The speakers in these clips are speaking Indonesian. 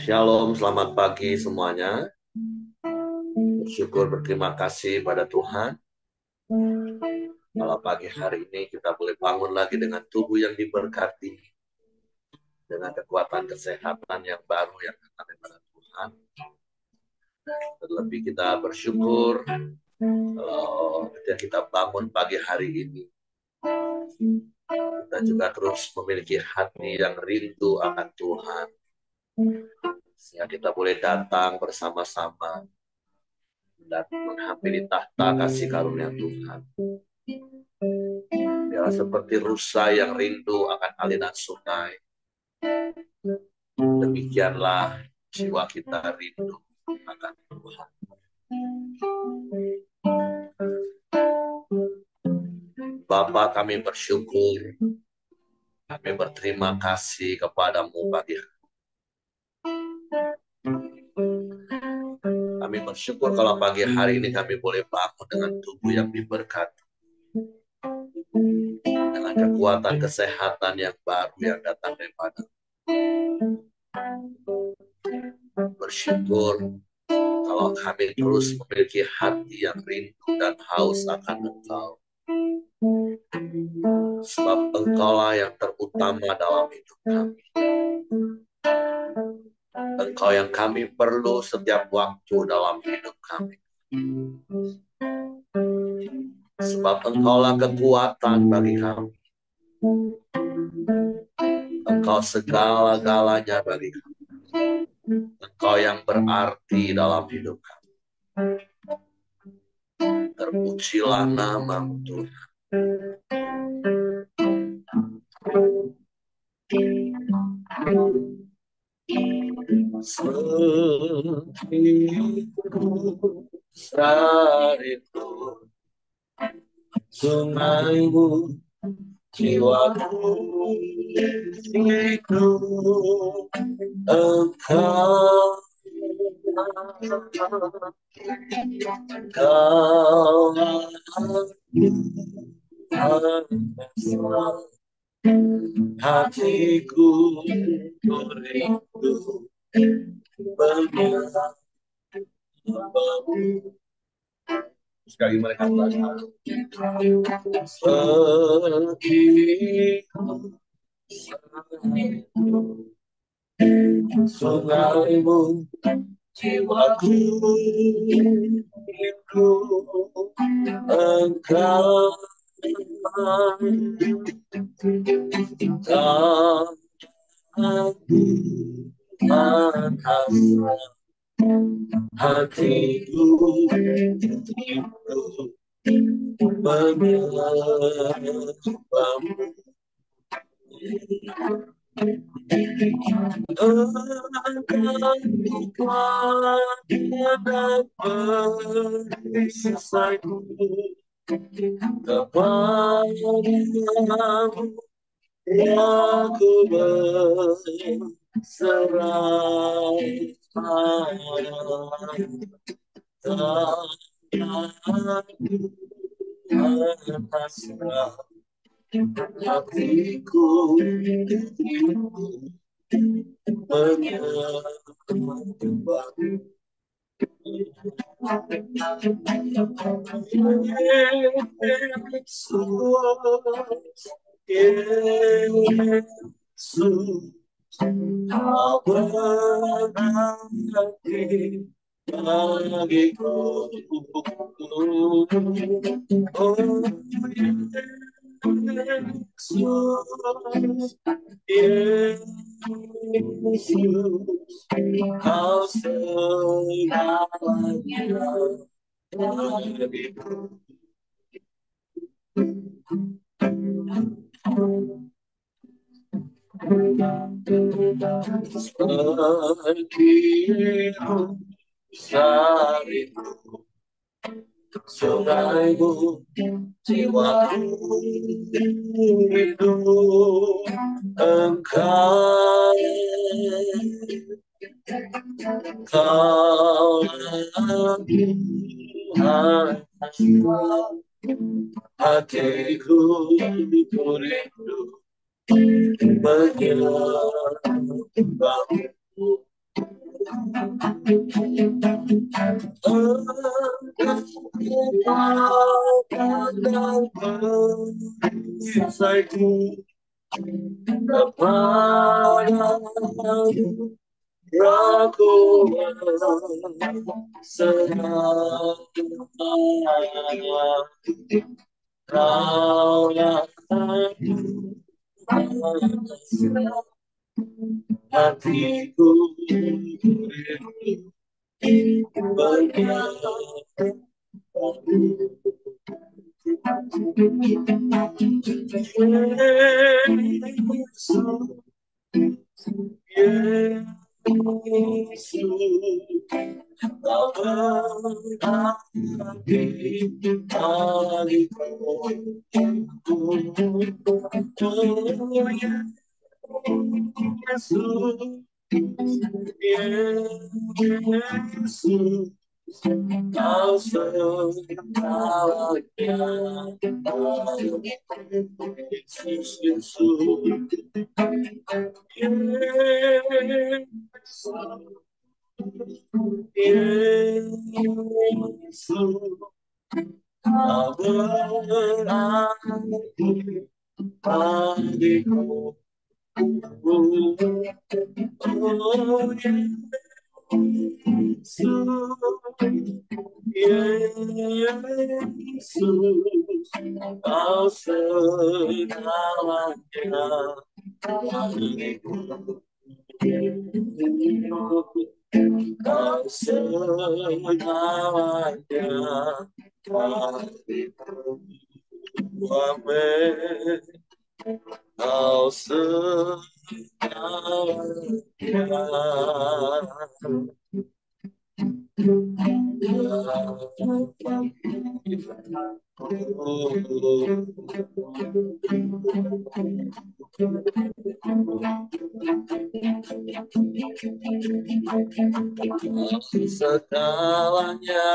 Shalom, selamat pagi semuanya. Bersyukur berterima kasih pada Tuhan. Kalau pagi hari ini kita boleh bangun lagi dengan tubuh yang diberkati, dengan kekuatan kesehatan yang baru yang datang daripada Tuhan. Terlebih kita bersyukur kalau ketika kita bangun pagi hari ini, kita juga terus memiliki hati yang rindu akan Tuhan. Sehingga kita boleh datang bersama-sama dan menghampiri tahta kasih karunia Tuhan. Ya, seperti rusa yang rindu akan aliran sungai. Demikianlah jiwa kita rindu akan Tuhan. Bapa, kami bersyukur, kami berterima kasih kepadamu pagi hari. Kami bersyukur kalau pagi hari ini kami boleh bangun dengan tubuh yang diberkati, dengan kekuatan kesehatan yang baru yang datang daripada. Bersyukur kalau kami terus memiliki hati yang rindu dan haus akan Engkau. Sebab Engkaulah yang terutama dalam hidup kami. Engkau yang kami perlu setiap waktu dalam hidup kami. Sebab Engkaulah kekuatan bagi kami. Engkau segala-galanya bagi kami. Engkau yang berarti dalam hidup kami. Terpujilah nama-Mu Tuhan. Setiku sariku sungaimu jiwaku itu engkau hatiku rindu menyembahmu. Sekali mereka belajar. Sungaimu jiwaku itu engkau aku merasa hatiku rindu menyembahmu. Engkau beri selesaiku kepadamu, aku berserah pasrah hatiku menyembahmu. Yesus, kau berarti bagiku. Oh Yesus, Yesus, kau segalanya bagiku. Seperti sarimu sungaimu jiwaku rindu engkau lagi hatiku rindu menyembahmu. dan perisaiku kepadamu, aku berserah. Kaulah hatiku bergerak. Yesus, kau berarti bagiku. Yesus, kau segalanya. Yesus, Yesus, kau berarti bagiku. Oh, Yesus, kau segalanya bagiku. Kau segalanya bagiku. Amin. Kau segalanya. Segalanya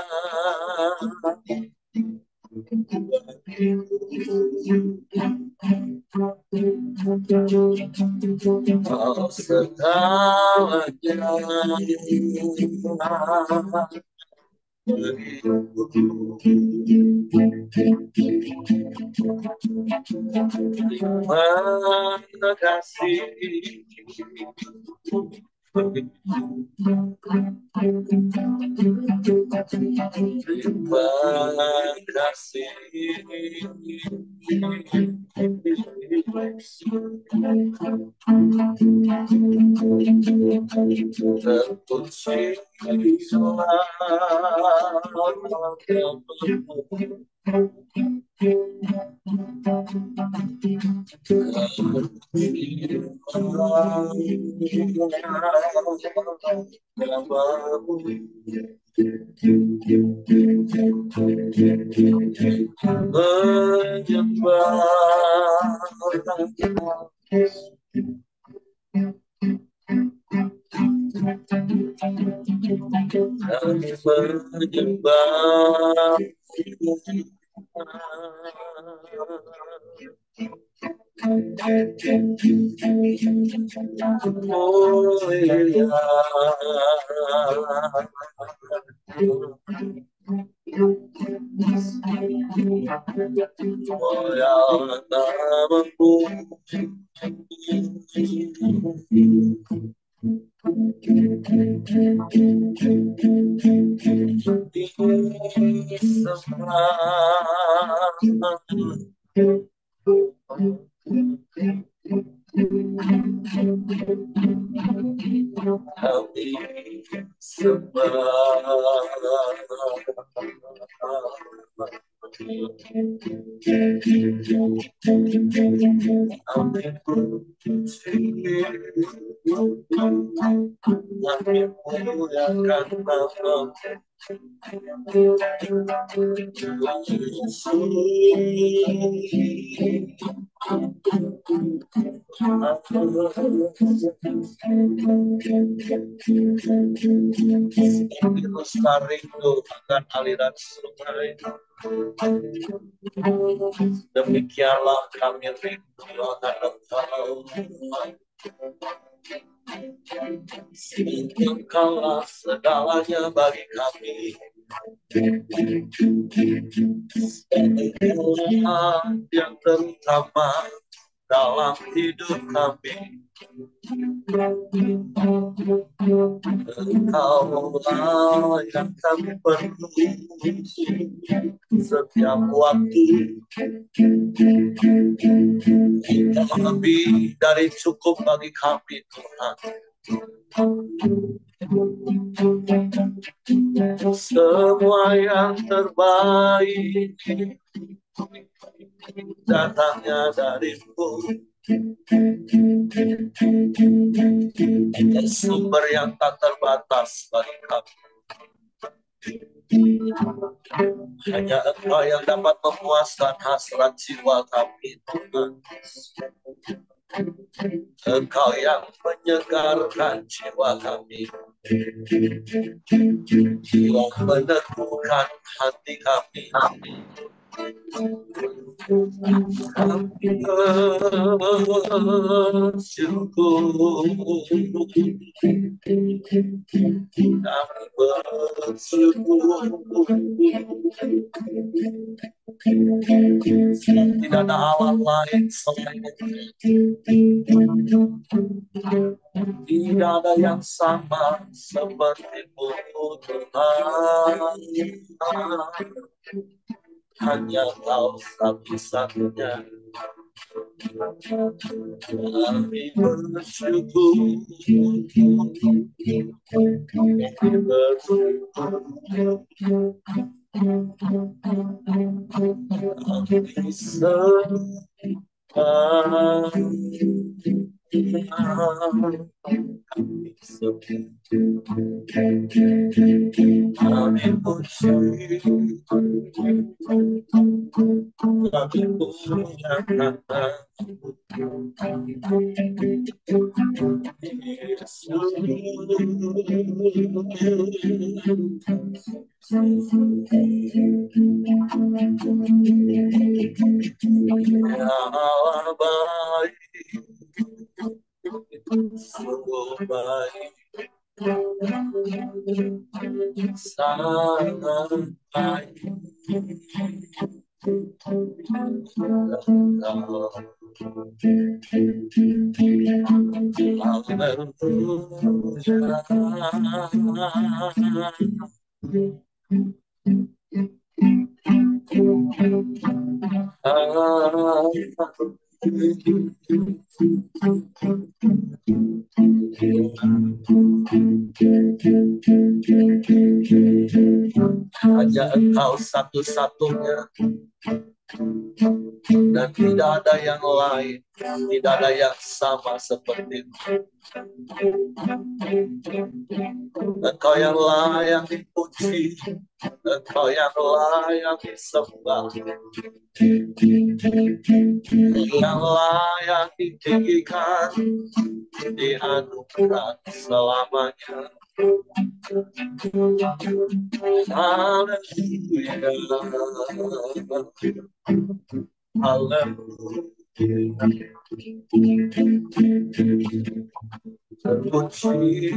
kau segalanya. Terima kasih. Terima kasih. Terpuji rindu akan aliran sungai. Demikianlah kami rindu akan Engkau. Engkaulah segalanya bagi kami. Engkaulah yang terutama dalam hidup kami. Engkaulah yang kami perlu setiap waktu. Engkau lebih dari cukup bagi kami, Tuhan. Semua yang terbaik datangnya darimu. Sumber yang tak terbatas bagi kami. Hanya Engkau yang dapat memuaskan hasrat jiwa kami, Tuhan. Engkau yang menyegarkan jiwa kami, yang meneguhkan hati kami. Kami bersyukur, kami bersyukur. Tidak ada Allah lain selain Engkau. Tidak ada yang sama seperti-Mu, Tuhan. Hanya Kau satu-satunya. Kami bersyukur, kami bersyukur. Kami sembah, kami puji, kami muliakan Ya Allah baik, sungguh baik, sangat baik. Hanya Engkau satu-satunya, dan tidak ada yang lain, tidak ada yang sama seperti-Mu. Engkau yang layak dipuji, Engkau yang layak disembah, yang layak ditinggikan, dianugerah selamanya. Haleluya, haleluya. Terpuji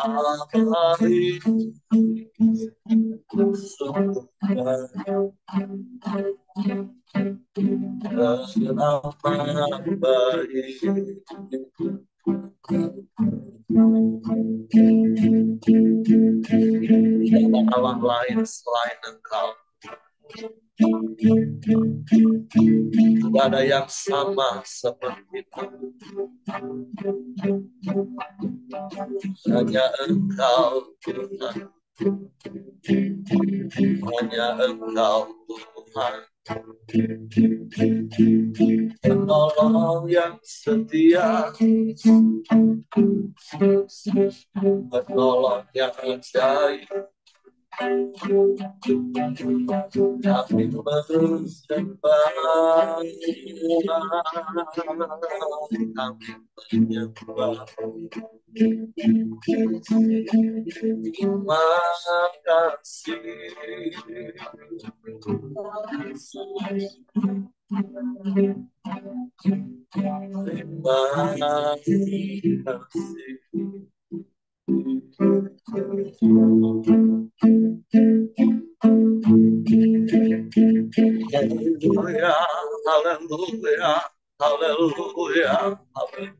Allah baik, selamat baik. Tidak ada Allah lain selain Engkau. Tidak ada yang sama seperti-Mu. Hanya Engkau Tuhan. Hanya Engkau Tuhan. Penolong yang setia, penolong yang ajaib, Kami bersembah, kami menyembah. Terima kasih. Terima kasih. Haleluya, haleluya, haleluya, haleluya.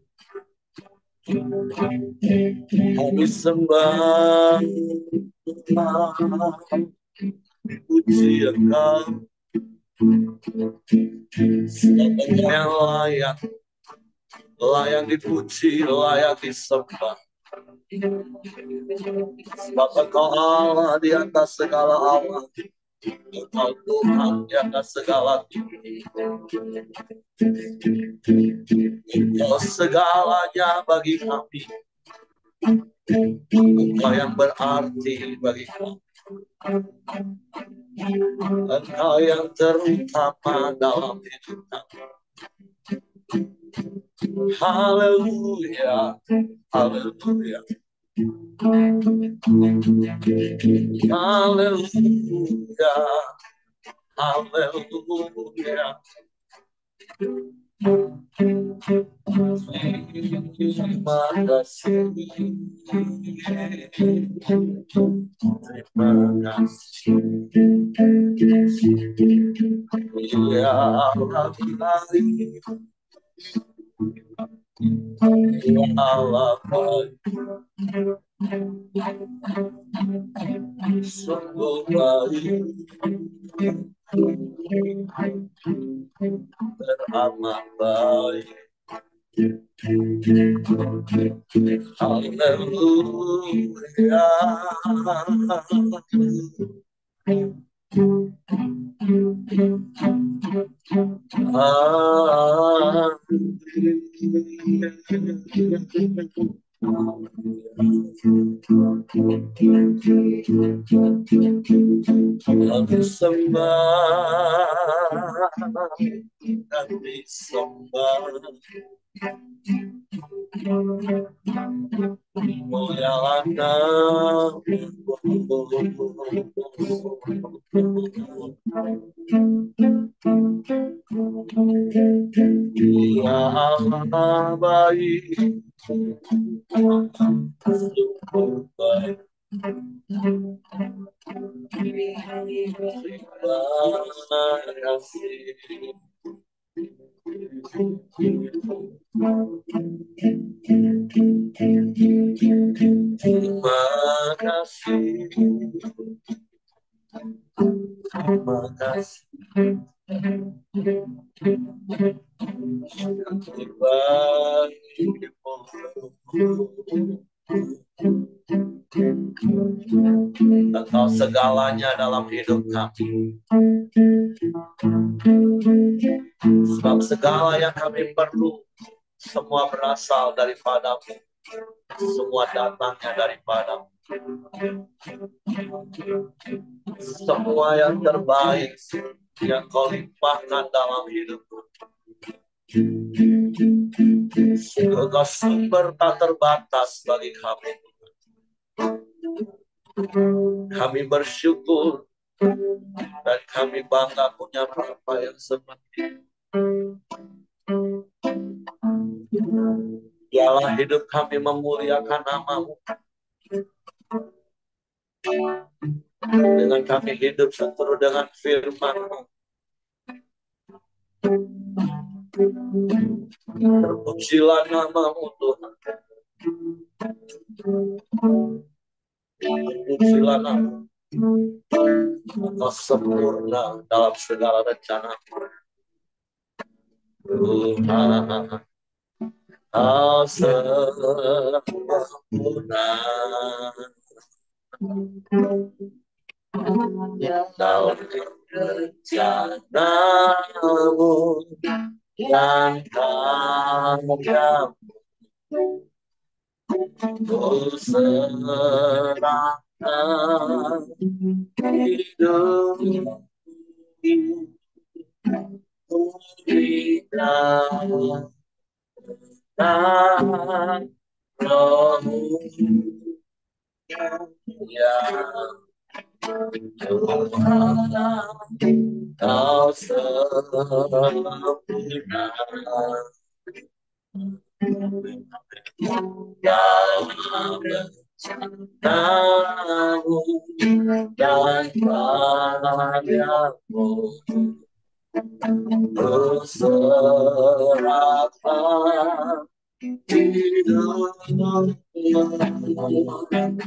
Kami sembah, puji Engkau, selamanya yang layak, layak dipuji, layak disembah. Sebab Engkau Allah di atas segala Allah, Engkau Tuhan di atas segala Tuhan. Engkau segalanya bagi kami, Engkau yang berarti bagi kami, Engkau yang terutama dalam hidup kami. Haleluya, haleluya, haleluya, haleluya. Terima kasih, terima kasih. Ya Allah, ya Allah, sungguh baik, teramat baik. Haleluya. Kami sembah, kami sembah, mulialah nama-Mu. Ya Allah baik, sungguh baik. Terima kasih. Terima kasih. Terima kasih. Engkau segalanya dalam hidup kami. Sebab segala yang kami perlu semua berasal daripada-Mu. Semua datangnya daripada-Mu. Semua yang terbaik yang Kau limpahkan dalam hidupku. Engkau sumber tak terbatas bagi kami. Kami bersyukur dan kami bangga punya Bapa yang seperti Biarlah hidup kami memuliakan nama-Mu. Dengan kami hidup seturut dengan firman-Mu. Terpujilah nama-Mu Tuhan. Terpujilah nama-Mu. Engkau sempurna dalam segala rencana. Tuhan, Kau sempurna dalam rencana-Mu yang karya-Mu. Ku serahkan hidup berikan rohmu yang Tuhan kau sempurna dalam rencanamu dan karyamu. Berserahlah hidupmu engkau dan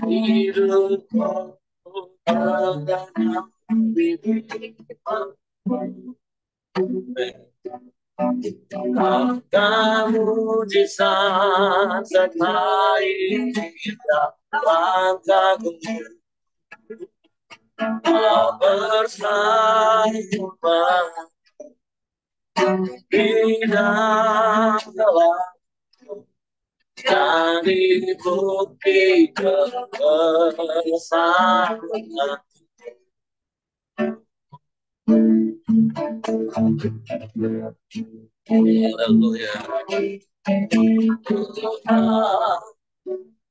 hidupmu dalam kamu mujizat sertai tiap langkahku bersama di dalam jadi bukti kebesaran. Haleluya.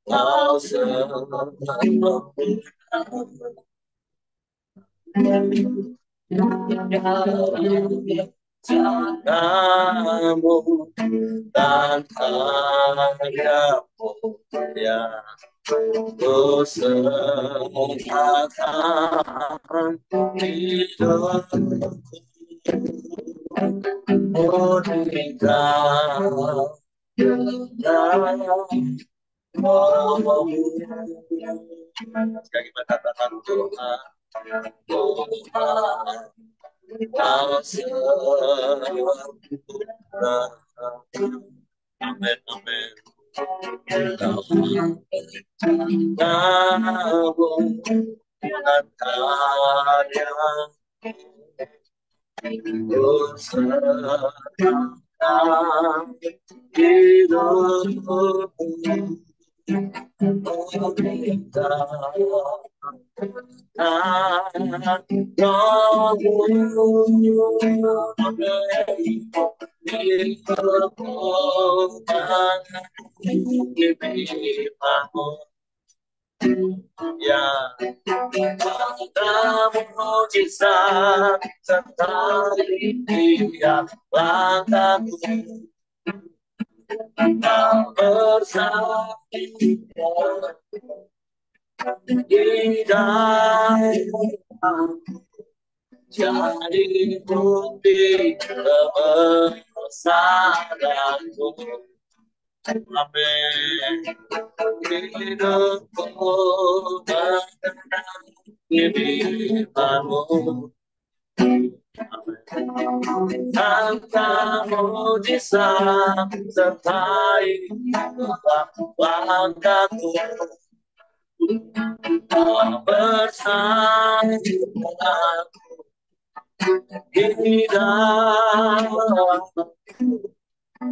Kau sempurna kamu dan karyamu yang ku serahkan hidupku murnikan rohmu. Sekali kita katakan Tuhan, Tuhan kau sempurna. Amin, amin. Kamu dan karya ku serahkan hidupku ya kamu mujizat sertai tiap langkahku bersama di dalam jadi bukti kebesaranmu. Amin. Hidupku mengenang dirimu. Tanpa mujizat sertai langkahku bersama di dalam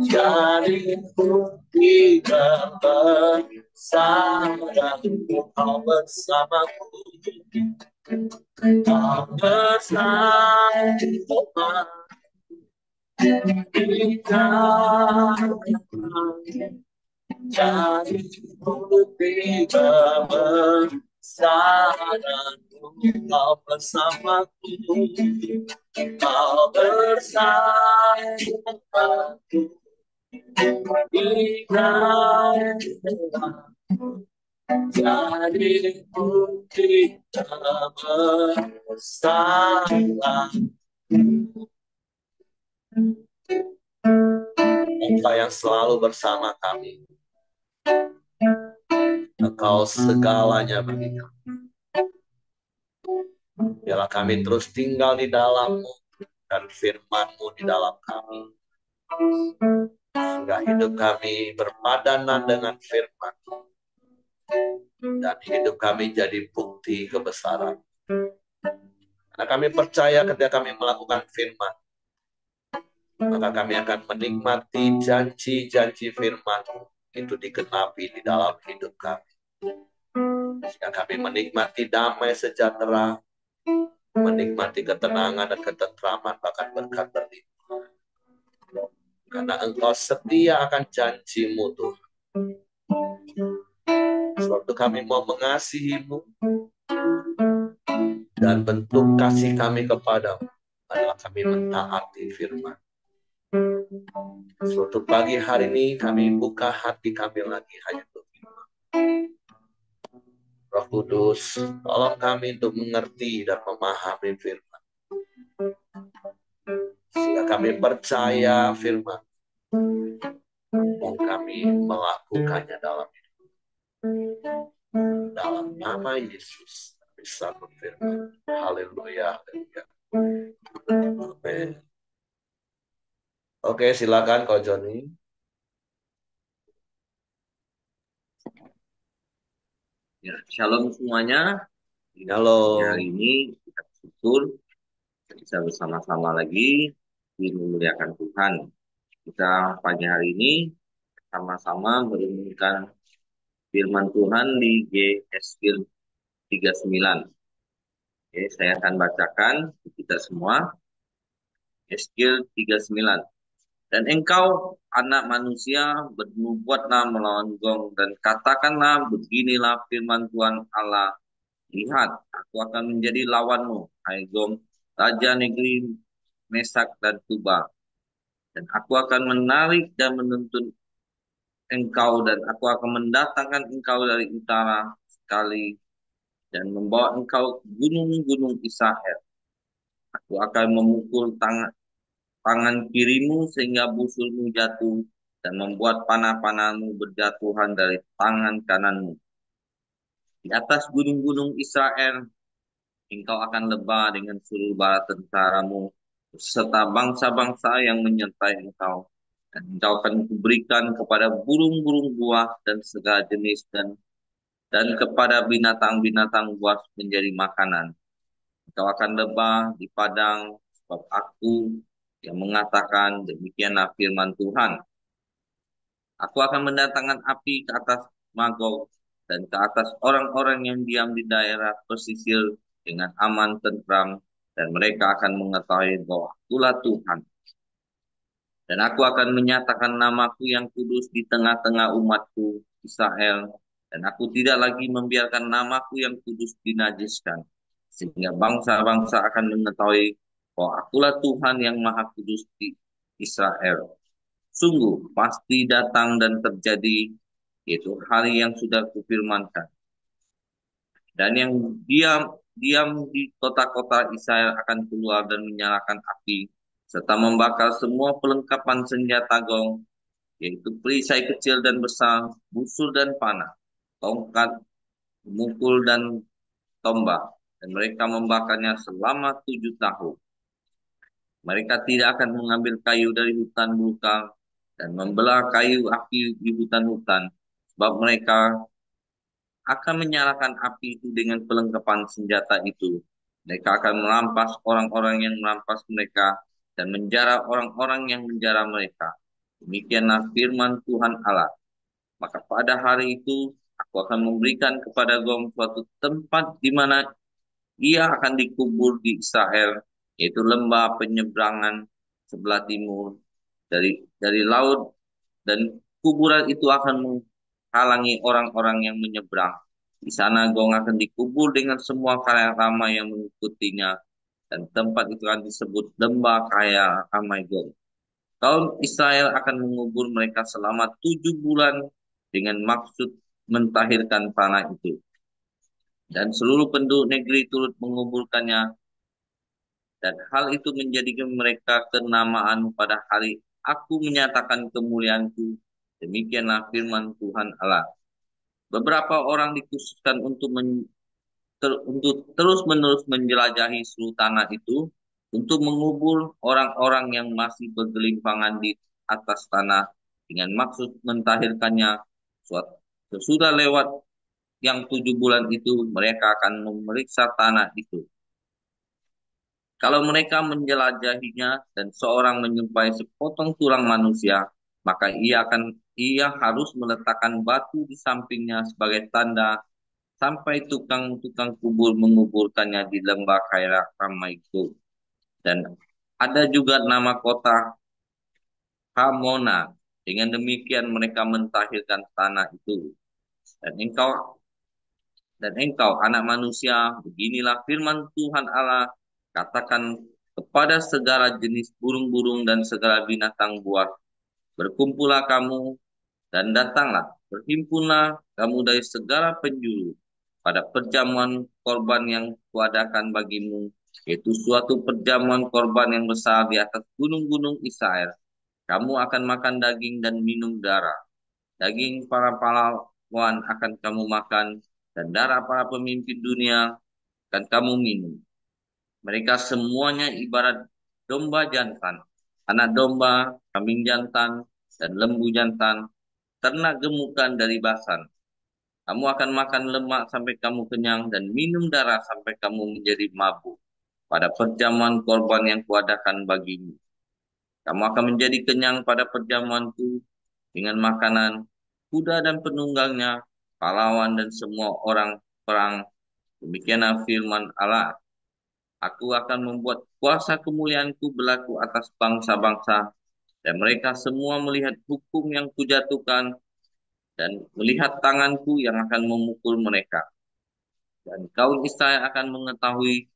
jadi bukti kebesaranmu. Kau bersamaku, kau bersama di dalam jadi bukti kebesaranmu. Kau bersamaku, kau bersamaku di dalam jadi bukti kebesaran. Engkau yang selalu bersama kami, Engkau segalanya bagi kami. Biarlah kami terus tinggal di dalam-Mu dan firman-Mu di dalam kami, sehingga hidup kami berpadanan dengan firman dan hidup kami jadi bukti kebesaran. Karena kami percaya ketika kami melakukan firman, maka kami akan menikmati janji-janji firman itu digenapi di dalam hidup kami. Sehingga kami menikmati damai sejahtera, menikmati ketenangan dan ketentraman, bahkan berkat berlimpah. Karena Engkau setia akan janjimu, Tuhan. Suatu kami mau mengasihi-Mu, dan bentuk kasih kami kepadamu adalah kami mentaati firman. Suatu pagi hari ini kami buka hati kami lagi hanya untuk firman. Roh Kudus, tolong kami untuk mengerti dan memahami firman. Sehingga kami percaya firman dan kami melakukannya dalam hidup. Dalam nama Yesus bisa berfirman. Haleluya. Amin. Oke, silakan Ko Joni. Ya, shalom semuanya. Halo. Hari ini kita bersyukur bisa bersama-sama lagi memuliakan Tuhan. Kita pagi hari ini sama-sama merenungkan firman Tuhan di Yeskil 39. Oke, saya akan bacakan untuk kita semua. Yeskil 39. Dan engkau, anak manusia, bernubuatlah melawan Gog dan katakanlah, beginilah firman Tuhan Allah. Lihat, aku akan menjadi lawanmu, hai Gog, raja negeri Mesak dan Tubal. Dan aku akan menarik dan menuntun engkau, dan aku akan mendatangkan engkau dari utara sekali, dan membawa engkau ke gunung-gunung Israel. Aku akan memukul tangan kirimu sehingga busurmu jatuh, dan membuat panah-panahmu berjatuhan dari tangan kananmu. Di atas gunung-gunung Israel, engkau akan lebah dengan seluruh bala tentaramu, serta bangsa-bangsa yang menyertai engkau. Dan engkau akan kuberikan kepada burung-burung buah dan segala jenis, dan kepada binatang-binatang buas menjadi makanan. Engkau akan lebah di padang, sebab aku yang mengatakan, demikianlah firman Tuhan. Aku akan mendatangkan api ke atas Magog dan ke atas orang-orang yang diam di daerah pesisir dengan aman tentram, dan mereka akan mengetahui bahwa akulah Tuhan. Dan aku akan menyatakan namaku yang kudus di tengah-tengah umatku Israel, dan aku tidak lagi membiarkan namaku yang kudus dinajiskan, sehingga bangsa-bangsa akan mengetahui bahwa akulah Tuhan yang maha kudus di Israel. Sungguh pasti datang dan terjadi, yaitu hari yang sudah kufirmankan. Dan yang diam di kota-kota Israel akan keluar dan menyalakan api, serta membakar semua perlengkapan senjata Gog, yaitu perisai kecil dan besar, busur dan panah, tongkat, mukul dan tombak. Dan mereka membakarnya selama 7 tahun. Mereka tidak akan mengambil kayu dari hutan belukar dan membelah kayu api di hutan-hutan, sebab mereka akan menyalakan api itu dengan perlengkapan senjata itu. Mereka akan merampas orang-orang yang merampas mereka dan menjara orang-orang yang menjara mereka. Demikianlah firman Tuhan Allah. Maka pada hari itu aku akan memberikan kepada Gog suatu tempat di mana ia akan dikubur di Israel, yaitu lembah penyeberangan sebelah timur dari laut, dan kuburan itu akan menghalangi orang-orang yang menyeberang. Di sana Gog akan dikubur dengan semua kaya ramai yang mengikutinya, dan tempat itu akan disebut lembah kaya ramai Gog. Kaum Israel akan mengubur mereka selama 7 bulan dengan maksud mentahirkan tanah itu. Dan seluruh penduduk negeri turut menguburkannya, dan hal itu menjadikan mereka kenamaan pada hari aku menyatakan kemuliaanku. Demikianlah firman Tuhan Allah. Beberapa orang dikhususkan untuk terus-menerus menjelajahi seluruh tanah itu, untuk mengubur orang-orang yang masih bergelimpangan di atas tanah dengan maksud mentahirkannya. Sesudah lewat yang 7 bulan itu, mereka akan memeriksa tanah itu. Kalau mereka menjelajahinya dan seorang menyumpahi sepotong tulang manusia, maka ia harus meletakkan batu di sampingnya sebagai tanda sampai tukang-tukang kubur menguburkannya di lembah Khairah Rama itu. Dan ada juga nama kota Hamona. Dengan demikian mereka mentahirkan tanah itu. Dan engkau Dan engkau, anak manusia, beginilah firman Tuhan Allah, katakan kepada segala jenis burung-burung dan segala binatang buas, berkumpullah kamu dan datanglah, berhimpunlah kamu dari segala penjuru pada perjamuan korban yang kuadakan bagimu, yaitu suatu perjamuan korban yang besar di atas gunung-gunung Israel. Kamu akan makan daging dan minum darah. Daging para pahlawan akan kamu makan, dan darah para pemimpin dunia akan kamu minum. Mereka semuanya ibarat domba jantan, anak domba, kambing jantan, dan lembu jantan, ternak gemukan dari Basan. Kamu akan makan lemak sampai kamu kenyang dan minum darah sampai kamu menjadi mabuk pada perjamuan korban yang kuadakan bagimu. Kamu akan menjadi kenyang pada perjamuanku dengan makanan, kuda dan penunggangnya, pahlawan dan semua orang perang. Demikianlah firman Allah. Aku akan membuat kuasa kemuliaanku berlaku atas bangsa-bangsa, dan mereka semua melihat hukum yang kujatuhkan, dan melihat tanganku yang akan memukul mereka. Dan kaum Israel akan mengetahui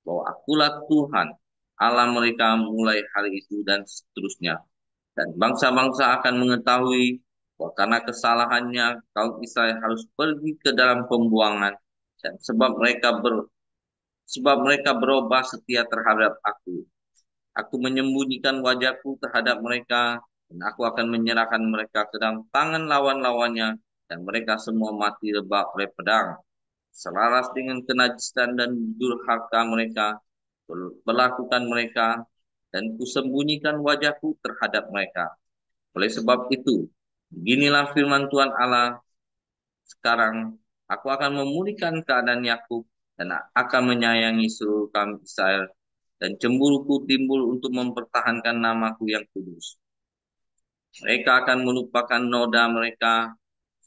bahwa akulah Tuhan, Allah mereka mulai hari itu dan seterusnya. Dan bangsa-bangsa akan mengetahui bahwa karena kesalahannya kaum Israel harus pergi ke dalam pembuangan, dan sebab mereka berubah setia terhadap aku. Aku menyembunyikan wajahku terhadap mereka, dan aku akan menyerahkan mereka ke dalam tangan lawan-lawannya, dan mereka semua mati rebah oleh pedang. Selaras dengan kenajisan dan durhaka mereka, berlakukan mereka, dan kusembunyikan wajahku terhadap mereka. Oleh sebab itu, beginilah firman Tuhan Allah, sekarang aku akan memulihkan keadaan Yakub dan akan menyayangi seluruh kaum Israel, dan cemburuku timbul untuk mempertahankan namaku yang kudus. Mereka akan melupakan noda mereka,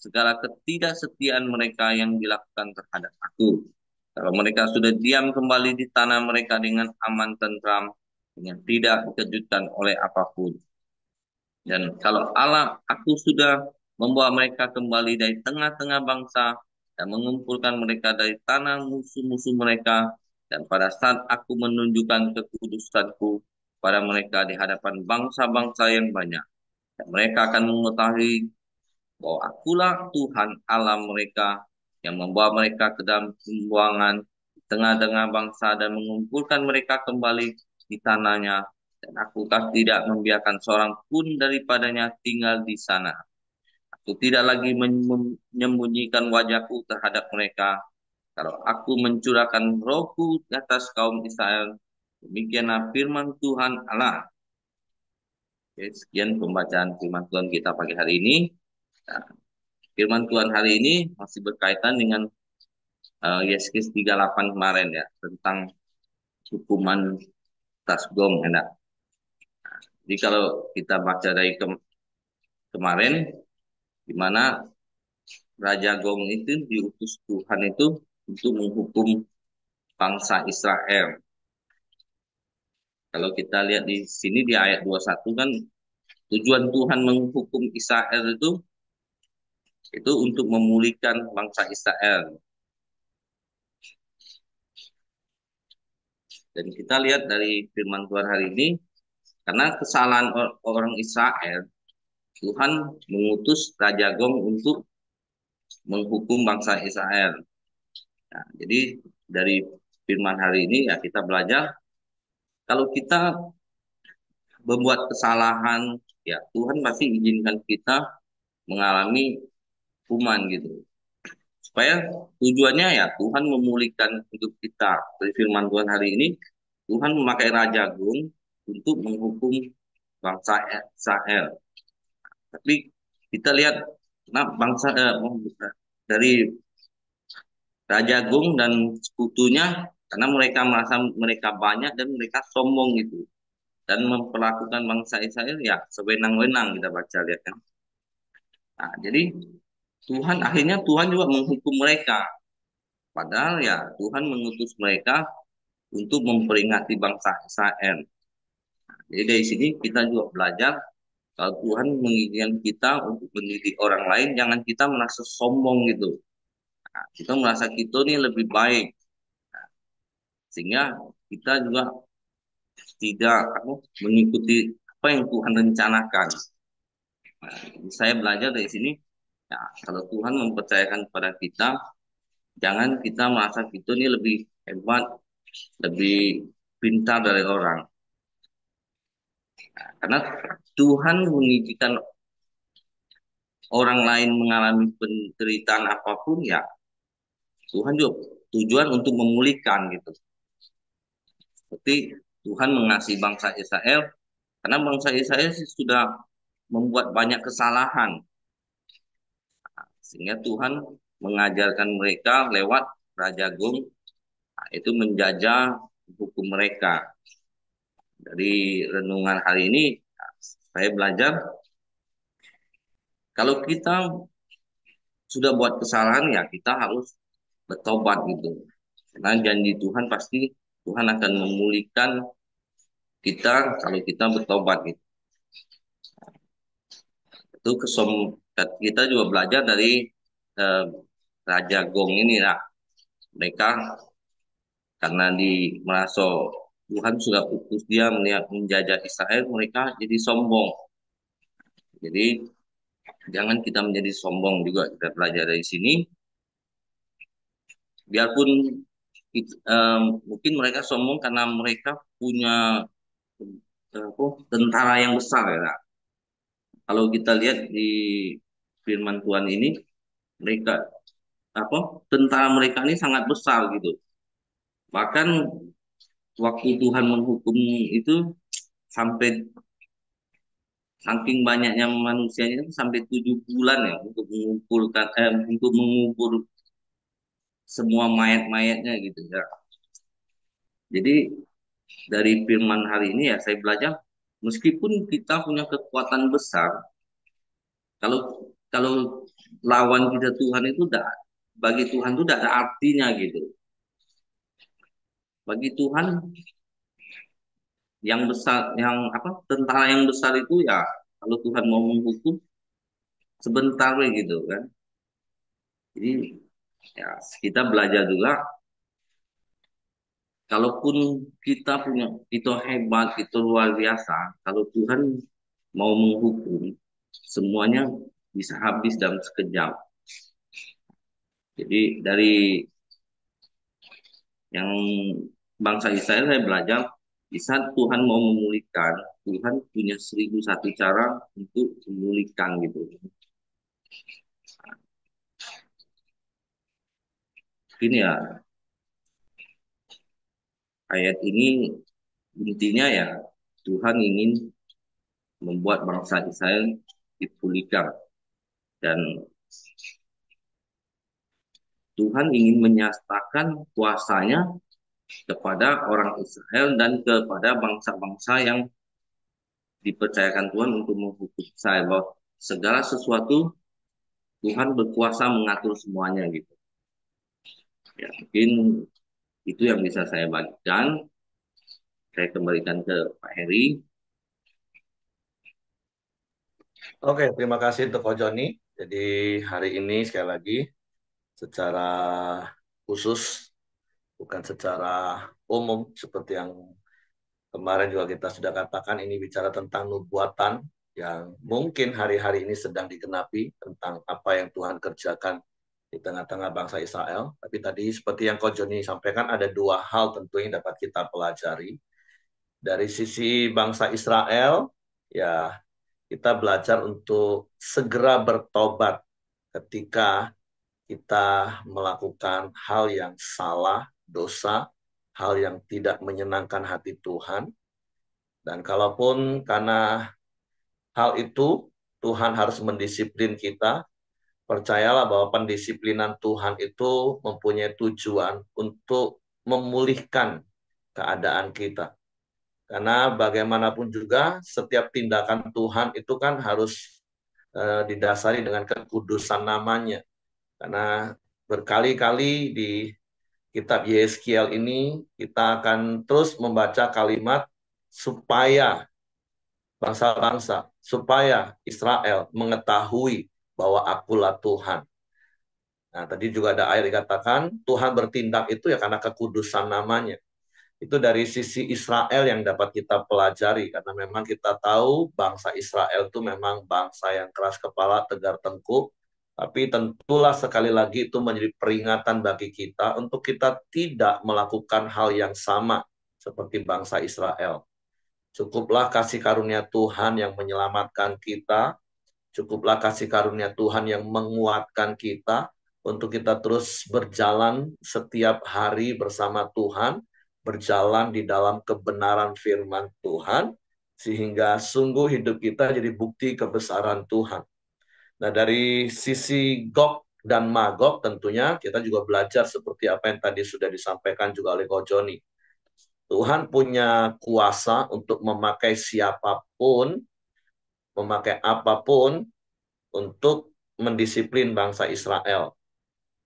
segala ketidaksetiaan mereka yang dilakukan terhadap aku. Kalau mereka sudah diam kembali di tanah mereka dengan aman tentram, dengan tidak dikejutkan oleh apapun. Dan kalau Allah, aku sudah membawa mereka kembali dari tengah-tengah bangsa dan mengumpulkan mereka dari tanah musuh-musuh mereka, dan pada saat aku menunjukkan kekudusanku pada mereka di hadapan bangsa-bangsa yang banyak, dan mereka akan mengetahui bahwa akulah Tuhan Allah mereka yang membawa mereka ke dalam pembuangan di tengah-tengah bangsa dan mengumpulkan mereka kembali di tanahnya, dan aku tidak membiarkan seorang pun daripadanya tinggal di sana. Aku tidak lagi menyembunyikan wajahku terhadap mereka. Kalau aku mencurahkan rohku di atas kaum Israel, demikianlah firman Tuhan Allah. Oke, sekian pembacaan firman Tuhan kita pagi hari ini. Nah, firman Tuhan hari ini masih berkaitan dengan Yeskies 38 kemarin ya, tentang hukuman tasgom enak. Jadi kalau kita baca dari kemarin, di mana Raja Gong itu diutus Tuhan itu untuk menghukum bangsa Israel. Kalau kita lihat di sini di ayat 21 kan, tujuan Tuhan menghukum Israel itu untuk memulihkan bangsa Israel. Dan kita lihat dari firman Tuhan hari ini, karena kesalahan orang Israel, Tuhan mengutus Raja Gong untuk menghukum bangsa Israel. Nah, jadi dari firman hari ini ya kita belajar, kalau kita membuat kesalahan, ya Tuhan pasti izinkan kita mengalami hukuman gitu. Supaya tujuannya ya Tuhan memulihkan hidup kita. Dari firman Tuhan hari ini, Tuhan memakai Raja Gong untuk menghukum bangsa Israel. Tapi kita lihat, nah, dari Raja Gong dan sekutunya Karena mereka merasa mereka banyak dan mereka sombong gitu. Dan memperlakukan bangsa Israel ya sewenang-wenang kita baca lihat kan. Nah, jadi Tuhan juga menghukum mereka. Padahal ya Tuhan mengutus mereka untuk memperingati bangsa Israel. Jadi dari sini kita juga belajar kalau Tuhan menginginkan kita untuk mendidik orang lain, jangan kita merasa sombong gitu. Nah, kita merasa kita ini lebih baik, sehingga kita juga tidak mengikuti apa yang Tuhan rencanakan. Nah, saya belajar dari sini, ya, kalau Tuhan mempercayakan kepada kita, jangan kita merasa kita ini lebih hebat, lebih pintar dari orang. Karena Tuhan mengizinkan orang lain mengalami penderitaan apapun, ya Tuhan juga tujuan untuk memulihkan gitu. Seperti Tuhan mengasihi bangsa Israel, karena bangsa Israel sudah membuat banyak kesalahan, sehingga Tuhan mengajarkan mereka lewat Raja Gong, itu menjajah hukum mereka. Dari renungan hari ini, saya belajar kalau kita sudah buat kesalahan ya kita harus bertobat gitu. Karena janji Tuhan pasti Tuhan akan memulihkan kita kalau kita bertobat gitu. Itu kita juga belajar dari eh, Raja Gong ini lah. Mereka karena di merasa Tuhan sudah putus dia melihat menjajah Israel, mereka jadi sombong. Jadi jangan kita menjadi sombong juga. Kita belajar dari sini. Biarpun mungkin mereka sombong karena mereka punya tentara yang besar ya. Kalau kita lihat di firman Tuhan ini, mereka apa tentara mereka ini sangat besar gitu. Bahkan waktu Tuhan menghukum itu sampai saking banyaknya manusianya itu sampai 7 bulan ya untuk mengumpulkan untuk mengubur semua mayat-mayatnya gitu ya. Jadi dari firman hari ini ya saya belajar meskipun kita punya kekuatan besar, kalau kalau lawan kita Tuhan itu tidak, bagi Tuhan itu tidak ada artinya gitu. Bagi Tuhan yang besar, yang apa tentara yang besar itu ya kalau Tuhan mau menghukum sebentar gitu kan. Jadi ya kita belajar juga kalaupun kita punya itu hebat itu luar biasa, kalau Tuhan mau menghukum semuanya bisa habis dalam sekejap. Jadi dari yang bangsa Israel saya belajar di saat Tuhan mau memulihkan, Tuhan punya 1001 cara untuk memulihkan gitu. Ini ya ayat ini intinya ya Tuhan ingin membuat bangsa Israel dipulihkan dan Tuhan ingin menyatakan kuasanya kepada orang Israel dan kepada bangsa-bangsa yang dipercayakan Tuhan untuk menghukum Israel bahwa segala sesuatu Tuhan berkuasa mengatur semuanya gitu. Ya, mungkin itu yang bisa saya bagikan. Saya kembalikan ke Pak Heri. Oke, terima kasih untuk Ko Joni. Jadi hari ini sekali lagi secara khusus, bukan secara umum seperti yang kemarin juga kita sudah katakan, ini bicara tentang nubuatan yang mungkin hari-hari ini sedang digenapi tentang apa yang Tuhan kerjakan di tengah-tengah bangsa Israel. Tapi tadi seperti yang Ko Joni sampaikan ada dua hal tentunya yang dapat kita pelajari. Dari sisi bangsa Israel, ya kita belajar untuk segera bertobat ketika kita melakukan hal yang salah, dosa, hal yang tidak menyenangkan hati Tuhan. Dan kalaupun karena hal itu Tuhan harus mendisiplin kita, percayalah bahwa pendisiplinan Tuhan itu mempunyai tujuan untuk memulihkan keadaan kita. Karena bagaimanapun juga setiap tindakan Tuhan itu kan harus didasari dengan kekudusan namanya. Karena berkali-kali di kitab Yeskiel ini kita akan terus membaca kalimat supaya bangsa-bangsa, supaya Israel mengetahui bahwa akulah Tuhan. Nah, tadi juga ada ayat dikatakan Tuhan bertindak itu ya karena kekudusan namanya. Itu dari sisi Israel yang dapat kita pelajari karena memang kita tahu bangsa Israel itu memang bangsa yang keras kepala, tegar tengkuk, tapi tentulah sekali lagi itu menjadi peringatan bagi kita untuk kita tidak melakukan hal yang sama seperti bangsa Israel. Cukuplah kasih karunia Tuhan yang menyelamatkan kita, cukuplah kasih karunia Tuhan yang menguatkan kita untuk kita terus berjalan setiap hari bersama Tuhan, berjalan di dalam kebenaran firman Tuhan, sehingga sungguh hidup kita jadi bukti kebesaran Tuhan. Nah, dari sisi Gog dan Magog tentunya kita juga belajar seperti apa yang tadi sudah disampaikan juga oleh Ko Joni. Tuhan punya kuasa untuk memakai siapapun, memakai apapun untuk mendisiplin bangsa Israel.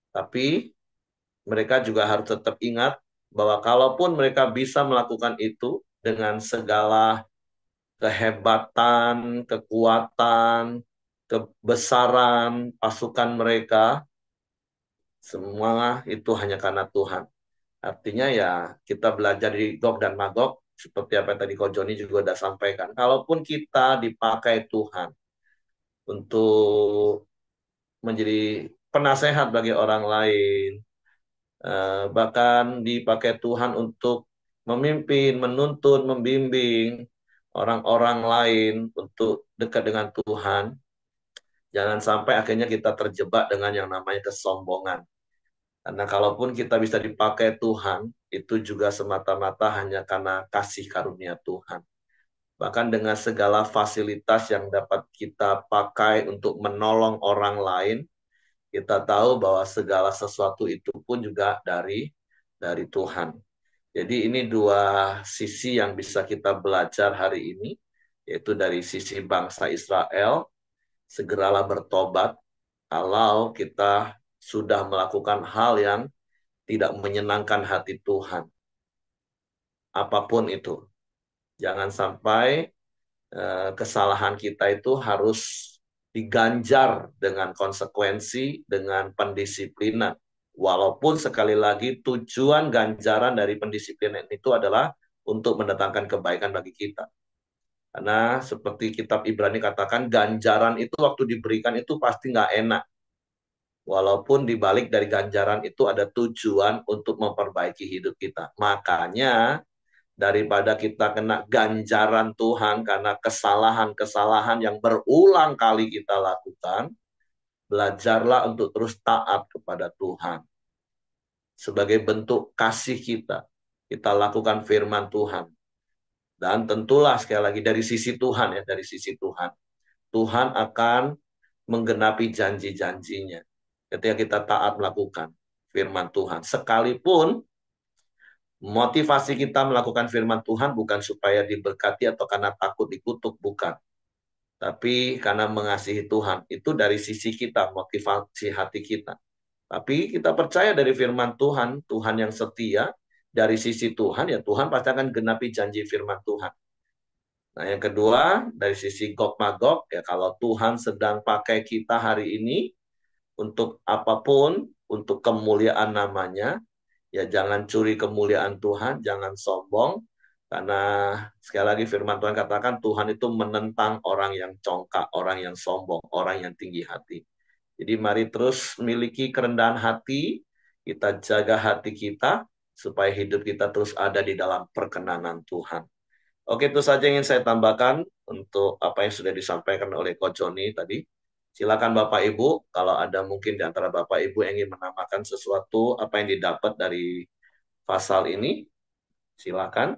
Tapi mereka juga harus tetap ingat bahwa kalaupun mereka bisa melakukan itu dengan segala kehebatan, kekuatan, kebesaran pasukan mereka, semua itu hanya karena Tuhan. Artinya ya kita belajar di Gog dan Magog, seperti apa yang tadi Ko Joni juga sudah sampaikan. Kalaupun kita dipakai Tuhan untuk menjadi penasehat bagi orang lain, bahkan dipakai Tuhan untuk memimpin, menuntun, membimbing orang-orang lain untuk dekat dengan Tuhan. Jangan sampai akhirnya kita terjebak dengan yang namanya kesombongan. Karena kalaupun kita bisa dipakai Tuhan, itu juga semata-mata hanya karena kasih karunia Tuhan. Bahkan dengan segala fasilitas yang dapat kita pakai untuk menolong orang lain, kita tahu bahwa segala sesuatu itu pun juga dari Tuhan. Jadi ini dua sisi yang bisa kita belajar hari ini, yaitu dari sisi bangsa Israel, segeralah bertobat kalau kita sudah melakukan hal yang tidak menyenangkan hati Tuhan. Apapun itu. Jangan sampai kesalahan kita itu harus diganjar dengan konsekuensi, dengan pendisiplinan. Walaupun sekali lagi tujuan ganjaran dari pendisiplinan itu adalah untuk mendatangkan kebaikan bagi kita. Karena seperti kitab Ibrani katakan, ganjaran itu waktu diberikan itu pasti nggak enak. Walaupun dibalik dari ganjaran itu ada tujuan untuk memperbaiki hidup kita. Makanya daripada kita kena ganjaran Tuhan karena kesalahan-kesalahan yang berulang kali kita lakukan, belajarlah untuk terus taat kepada Tuhan. Sebagai bentuk kasih kita, kita lakukan firman Tuhan. Dan tentulah sekali lagi dari sisi Tuhan ya, dari sisi Tuhan. Tuhan akan menggenapi janji-janjinya ketika kita taat melakukan firman Tuhan. Sekalipun motivasi kita melakukan firman Tuhan bukan supaya diberkati atau karena takut dikutuk, bukan. Tapi karena mengasihi Tuhan. Itu dari sisi kita, motivasi hati kita. Tapi kita percaya dari firman Tuhan, Tuhan yang setia, dari sisi Tuhan, ya Tuhan pasti akan genapi janji firman Tuhan. Nah yang kedua, dari sisi Gog Magog, ya kalau Tuhan sedang pakai kita hari ini, untuk apapun, untuk kemuliaan namanya, ya jangan curi kemuliaan Tuhan, jangan sombong, karena sekali lagi firman Tuhan katakan Tuhan itu menentang orang yang congkak, orang yang sombong, orang yang tinggi hati. Jadi mari terus miliki kerendahan hati, kita jaga hati kita, supaya hidup kita terus ada di dalam perkenanan Tuhan. Oke, itu saja yang ingin saya tambahkan untuk apa yang sudah disampaikan oleh Coach Joni tadi. Silakan Bapak Ibu, kalau ada mungkin di antara Bapak Ibu yang ingin menambahkan sesuatu, apa yang didapat dari pasal ini, silakan.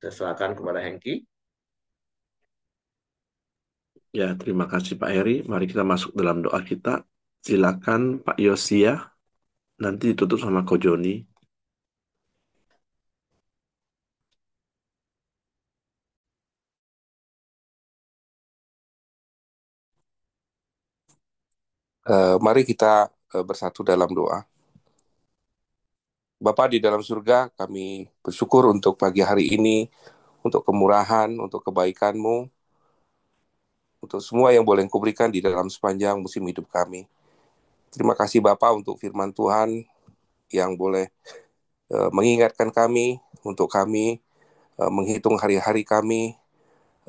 Saya silakan kepada Hengki. Ya, terima kasih Pak Heri. Mari kita masuk dalam doa kita. Silakan Pak Yosia, nanti ditutup sama Ko Joni. Mari kita bersatu dalam doa. Bapa di dalam surga, kami bersyukur untuk pagi hari ini, untuk kemurahan, untuk kebaikan-Mu, untuk semua yang boleh Engkau berikan di dalam sepanjang musim hidup kami. Terima kasih Bapa untuk firman Tuhan yang boleh mengingatkan kami, untuk kami menghitung hari-hari kami,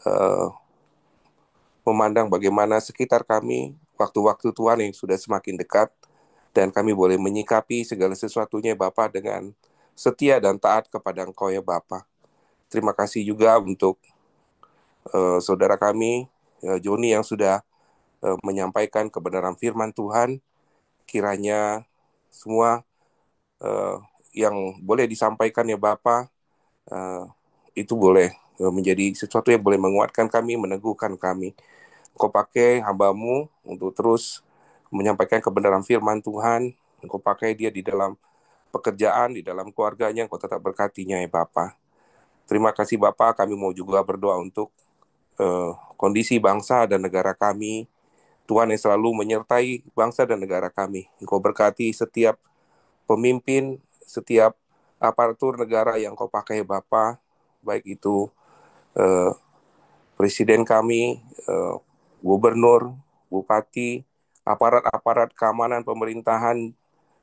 uh, memandang bagaimana sekitar kami, waktu-waktu Tuhan yang sudah semakin dekat, dan kami boleh menyikapi segala sesuatunya Bapa dengan setia dan taat kepada Engkau ya Bapa. Terima kasih juga untuk saudara kami, Joni yang sudah menyampaikan kebenaran firman Tuhan. Kiranya semua uh, yang boleh disampaikan ya Bapa, uh, itu boleh menjadi sesuatu yang boleh menguatkan kami, meneguhkan kami. Engkau pakai hamba-Mu untuk terus menyampaikan kebenaran firman Tuhan. Engkau pakai dia di dalam pekerjaan, di dalam keluarganya. Engkau tetap berkatinya ya Bapa. Terima kasih Bapa, kami mau juga berdoa untuk kondisi bangsa dan negara kami. Tuhan yang selalu menyertai bangsa dan negara kami. Engkau berkati setiap pemimpin, setiap aparatur negara yang Kau pakai Bapa, baik itu eh, presiden kami, gubernur, bupati, aparat-aparat keamanan pemerintahan.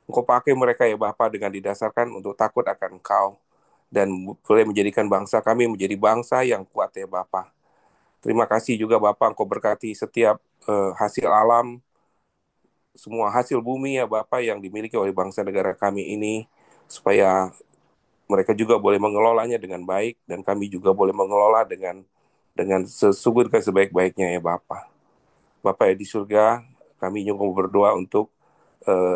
Engkau pakai mereka ya Bapa dengan didasarkan untuk takut akan Engkau dan boleh menjadikan bangsa kami menjadi bangsa yang kuat ya Bapa. Terima kasih juga Bapak, Engkau berkati setiap hasil alam, semua hasil bumi ya Bapak yang dimiliki oleh bangsa negara kami ini, supaya mereka juga boleh mengelolanya dengan baik, dan kami juga boleh mengelola dengan sesungguh dan sebaik-baiknya ya Bapak. Bapak ya di surga, kami juga berdoa untuk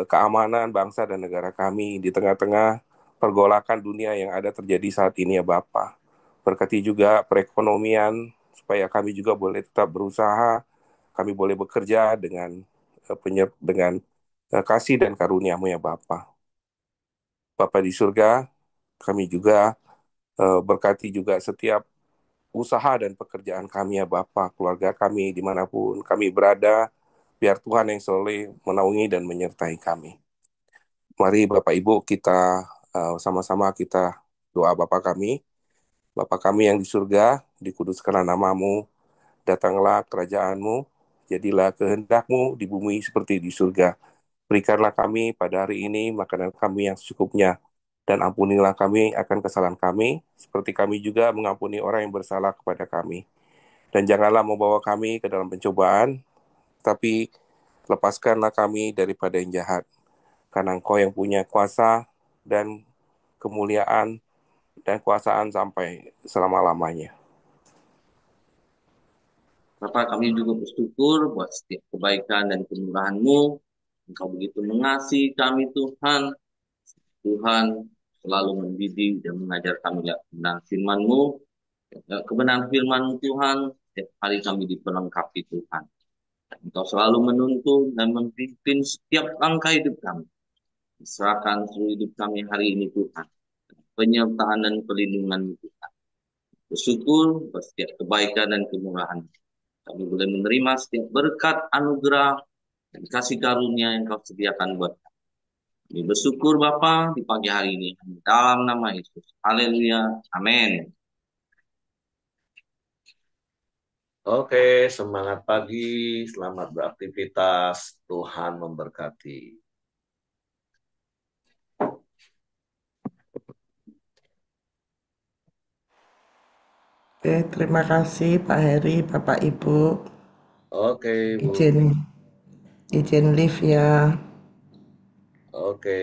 keamanan bangsa dan negara kami di tengah-tengah pergolakan dunia yang ada terjadi saat ini ya Bapak. Berkati juga perekonomian, supaya kami juga boleh tetap berusaha, kami boleh bekerja dengan kasih dan karunia-Mu ya Bapa. Bapa di surga, kami juga berkati juga setiap usaha dan pekerjaan kami ya Bapa, keluarga kami dimanapun kami berada, biar Tuhan yang selalu menaungi dan menyertai kami. Mari Bapak Ibu kita sama-sama kita doa Bapa kami yang di surga, dikuduskanlah nama-Mu, datanglah kerajaan-Mu, jadilah kehendak-Mu di bumi seperti di surga. Berikanlah kami pada hari ini makanan kami yang secukupnya, dan ampunilah kami akan kesalahan kami, seperti kami juga mengampuni orang yang bersalah kepada kami. Dan janganlah membawa kami ke dalam pencobaan, tapi lepaskanlah kami daripada yang jahat. Karena Engkau yang punya kuasa dan kemuliaan dan kuasaan sampai selama-lamanya. Bapak, kami juga bersyukur buat setiap kebaikan dan kemurahan-Mu. Engkau begitu mengasihi kami Tuhan. Tuhan selalu mendidik dan mengajar kami kebenaran firman-Mu. Kebenaran firman-Mu Tuhan, setiap hari kami diperlengkapi Tuhan. Engkau selalu menuntun dan memimpin setiap langkah hidup kami. Serahkan seluruh hidup kami hari ini Tuhan. Penyertaan dan perlindungan Tuhan. Bersyukur buat setiap kebaikan dan kemurahan. Kami boleh menerima setiap berkat, anugerah, dan kasih karunia yang kau sediakan buat kami. Kami bersyukur Bapa di pagi hari ini. Dalam nama Yesus. Haleluya. Amin. Oke, semangat pagi, selamat beraktivitas, Tuhan memberkati. Oke, terima kasih Pak Heri, Bapak Ibu. Oke, Bu. Izin izin live ya. Oke.